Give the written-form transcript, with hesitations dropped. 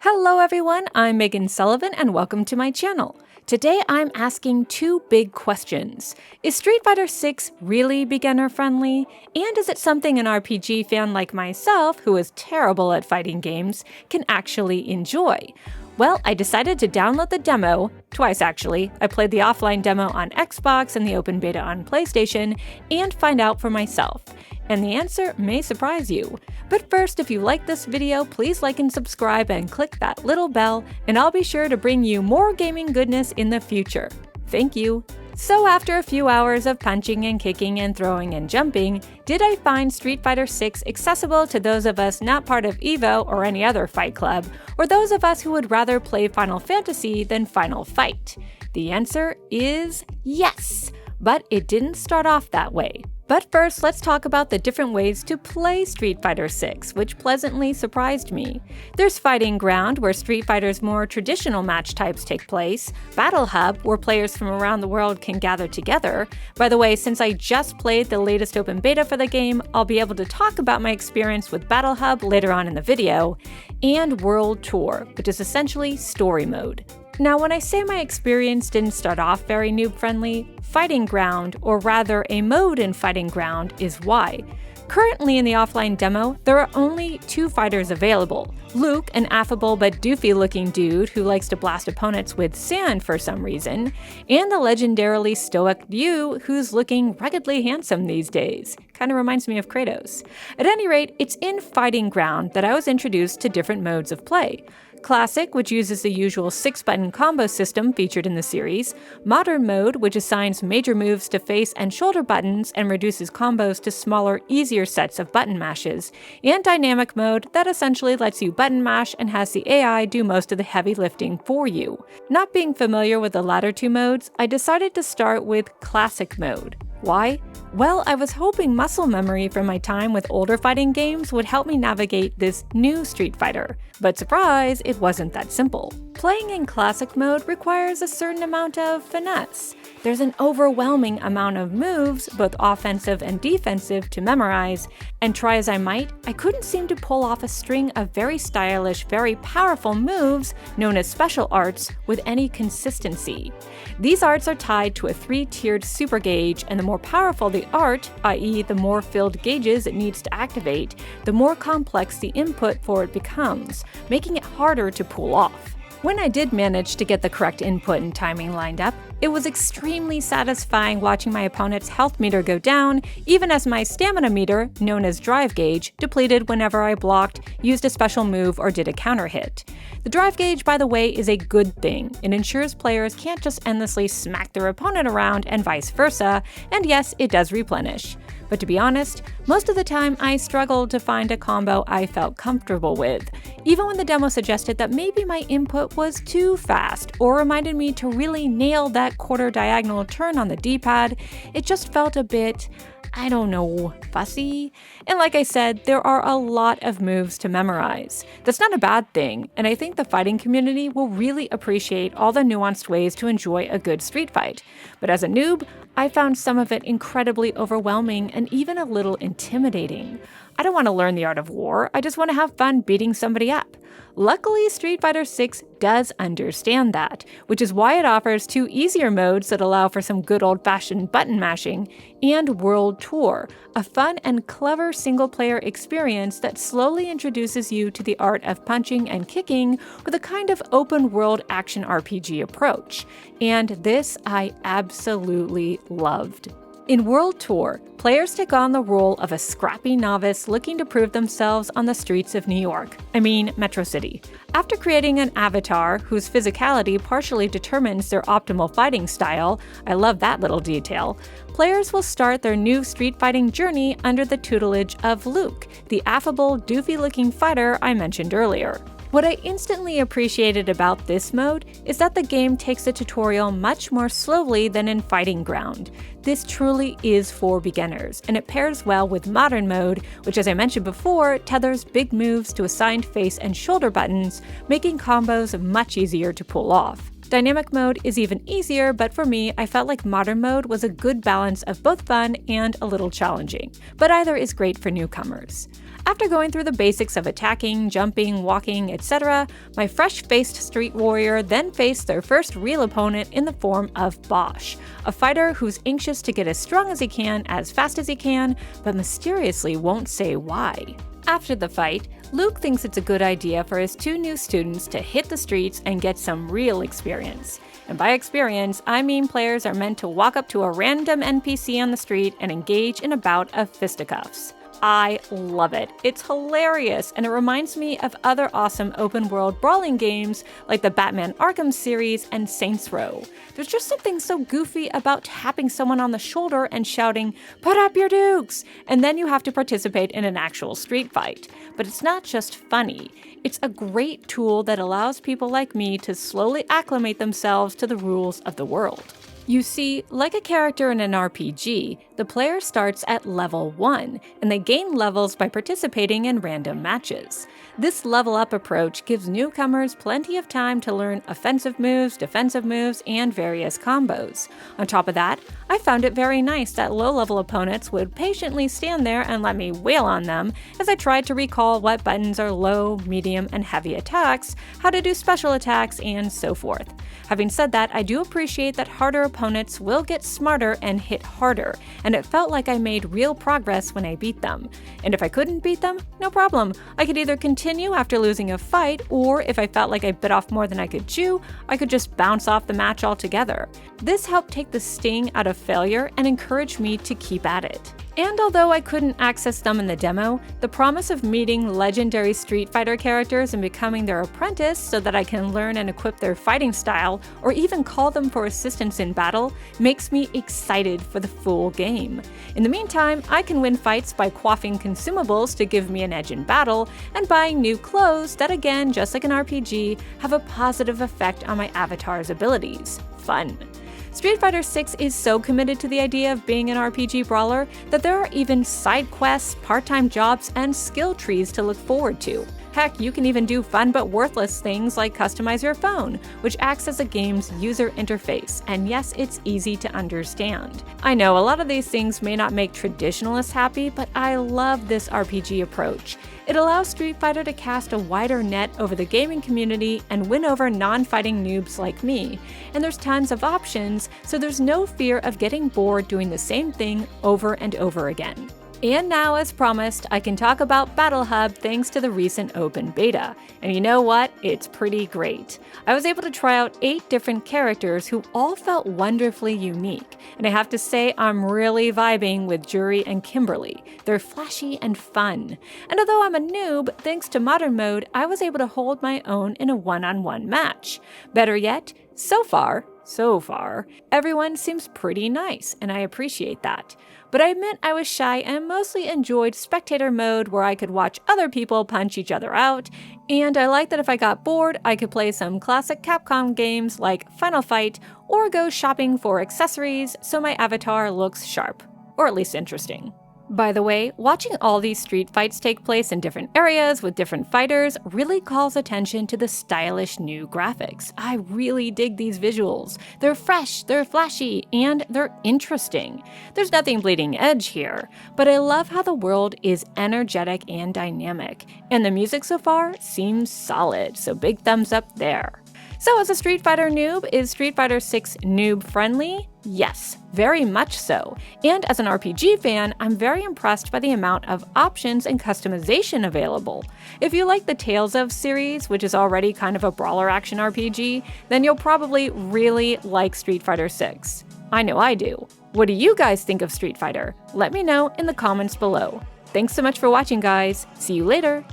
Hello everyone, I'm Megan Sullivan and welcome to my channel. Today I'm asking two big questions. Is Street Fighter 6 really beginner friendly? And is it something an RPG fan like myself, who is terrible at fighting games, can actually enjoy? Well, I decided to download the demo, twice actually. I played the offline demo on Xbox and the open beta on PlayStation, and find out for myself. And the answer may surprise you. But first, if you like this video, please like and subscribe and click that little bell, and I'll be sure to bring you more gaming goodness in the future. Thank you. So after a few hours of punching and kicking and throwing and jumping, did I find Street Fighter 6 accessible to those of us not part of EVO or any other fight club, or those of us who would rather play Final Fantasy than Final Fight? The answer is yes, but it didn't start off that way. But first, let's talk about the different ways to play Street Fighter 6, which pleasantly surprised me. There's Fighting Ground, where Street Fighter's more traditional match types take place, Battle Hub, where players from around the world can gather together. By the way, since I just played the latest open beta for the game, I'll be able to talk about my experience with Battle Hub later on in the video, and World Tour, which is essentially story mode. Now, when I say my experience didn't start off very noob-friendly, Fighting Ground, or rather a mode in Fighting Ground, is why. Currently in the offline demo, there are only two fighters available. Luke, an affable but doofy-looking dude who likes to blast opponents with sand for some reason, and the legendarily stoic Ryu, who's looking ruggedly handsome these days. Kinda reminds me of Kratos. At any rate, it's in Fighting Ground that I was introduced to different modes of play. Classic, which uses the usual 6-button combo system featured in the series, Modern Mode, which assigns major moves to face and shoulder buttons and reduces combos to smaller, easier sets of button mashes, and Dynamic Mode, that essentially lets you button mash and has the AI do most of the heavy lifting for you. Not being familiar with the latter two modes, I decided to start with Classic Mode. Why? Well, I was hoping muscle memory from my time with older fighting games would help me navigate this new Street Fighter. But surprise, it wasn't that simple. Playing in Classic Mode requires a certain amount of finesse. There's an overwhelming amount of moves, both offensive and defensive, to memorize, and try as I might, I couldn't seem to pull off a string of very stylish, very powerful moves, known as special arts, with any consistency. These arts are tied to a 3-tiered super gauge, and the more powerful the art, i.e. the more filled gauges it needs to activate, the more complex the input for it becomes, making it harder to pull off. When I did manage to get the correct input and timing lined up, it was extremely satisfying watching my opponent's health meter go down, even as my stamina meter, known as drive gauge, depleted whenever I blocked, used a special move, or did a counter hit. The drive gauge, by the way, is a good thing. It ensures players can't just endlessly smack their opponent around and vice versa, and yes, it does replenish. But to be honest, most of the time I struggled to find a combo I felt comfortable with, even when the demo suggested that maybe my input was too fast or reminded me to really nail that quarter diagonal turn on the D-pad. It just felt a bit, I don't know, fussy. And like I said, there are a lot of moves to memorize. That's not a bad thing, and I think the fighting community will really appreciate all the nuanced ways to enjoy a good street fight. But as a noob, I found some of it incredibly overwhelming and even a little intimidating. I don't want to learn the art of war, I just want to have fun beating somebody up. Luckily, Street Fighter 6 does understand that, which is why it offers two easier modes that allow for some good old-fashioned button mashing, and World Tour, a fun and clever single-player experience that slowly introduces you to the art of punching and kicking with a kind of open-world action RPG approach. And this I absolutely loved. In World Tour, players take on the role of a scrappy novice looking to prove themselves on the streets of New York, Metro City. After creating an avatar whose physicality partially determines their optimal fighting style, I love that little detail, players will start their new street fighting journey under the tutelage of Luke, the affable, doofy-looking fighter I mentioned earlier. What I instantly appreciated about this mode is that the game takes the tutorial much more slowly than in Fighting Ground. This truly is for beginners, and it pairs well with Modern Mode, which, as I mentioned before, tethers big moves to assigned face and shoulder buttons, making combos much easier to pull off. Dynamic Mode is even easier, but for me, I felt like Modern Mode was a good balance of both fun and a little challenging, but either is great for newcomers. After going through the basics of attacking, jumping, walking, etc., my fresh-faced street warrior then faced their first real opponent in the form of Bosch, a fighter who's anxious to get as strong as he can, as fast as he can, but mysteriously won't say why. After the fight, Luke thinks it's a good idea for his 2 new students to hit the streets and get some real experience. And by experience, I mean players are meant to walk up to a random NPC on the street and engage in a bout of fisticuffs. I love it. It's hilarious, and it reminds me of other awesome open-world brawling games like the Batman Arkham series and Saints Row. There's just something so goofy about tapping someone on the shoulder and shouting, "Put up your dukes!" And then you have to participate in an actual street fight. But it's not just funny. It's a great tool that allows people like me to slowly acclimate themselves to the rules of the world. You see, like a character in an RPG, the player starts at level 1, and they gain levels by participating in random matches. This level up approach gives newcomers plenty of time to learn offensive moves, defensive moves, and various combos. On top of that, I found it very nice that low-level opponents would patiently stand there and let me wail on them as I tried to recall what buttons are low, medium, and heavy attacks, how to do special attacks, and so forth. Having said that, I do appreciate that harder opponents will get smarter and hit harder, and it felt like I made real progress when I beat them. And if I couldn't beat them, no problem. I could either continue after losing a fight, or if I felt like I bit off more than I could chew, I could just bounce off the match altogether. This helped take the sting out of failure and encouraged me to keep at it. And although I couldn't access them in the demo, the promise of meeting legendary Street Fighter characters and becoming their apprentice so that I can learn and equip their fighting style, or even call them for assistance in battle, makes me excited for the full game. In the meantime, I can win fights by quaffing consumables to give me an edge in battle, and buying new clothes that, again, just like an RPG, have a positive effect on my avatar's abilities. Fun. Street Fighter 6 is so committed to the idea of being an RPG brawler that there are even side quests, part-time jobs, and skill trees to look forward to. Heck, you can even do fun but worthless things like customize your phone, which acts as a game's user interface, and yes, it's easy to understand. I know a lot of these things may not make traditionalists happy, but I love this RPG approach. It allows Street Fighter to cast a wider net over the gaming community and win over non-fighting noobs like me. And there's tons of options, so there's no fear of getting bored doing the same thing over and over again. And now, as promised, I can talk about Battle Hub thanks to the recent open beta. And you know what? It's pretty great. I was able to try out 8 different characters who all felt wonderfully unique. And I have to say, I'm really vibing with Jury and Kimberly. They're flashy and fun. And although I'm a noob, thanks to Modern Mode, I was able to hold my own in a one-on-one match. Better yet, so far, everyone seems pretty nice, and I appreciate that. But I admit I was shy and mostly enjoyed spectator mode where I could watch other people punch each other out, and I like that if I got bored, I could play some classic Capcom games like Final Fight or go shopping for accessories so my avatar looks sharp, or at least interesting. By the way, watching all these street fights take place in different areas with different fighters really calls attention to the stylish new graphics. I really dig these visuals. They're fresh, they're flashy, and they're interesting. There's nothing bleeding edge here, but I love how the world is energetic and dynamic, and the music so far seems solid, so big thumbs up there. So as a Street Fighter noob, is Street Fighter 6 noob friendly? Yes, very much so. And as an RPG fan, I'm very impressed by the amount of options and customization available. If you like the Tales of series, which is already kind of a brawler action RPG, then you'll probably really like Street Fighter 6. I know I do. What do you guys think of Street Fighter? Let me know in the comments below. Thanks so much for watching, guys. See you later.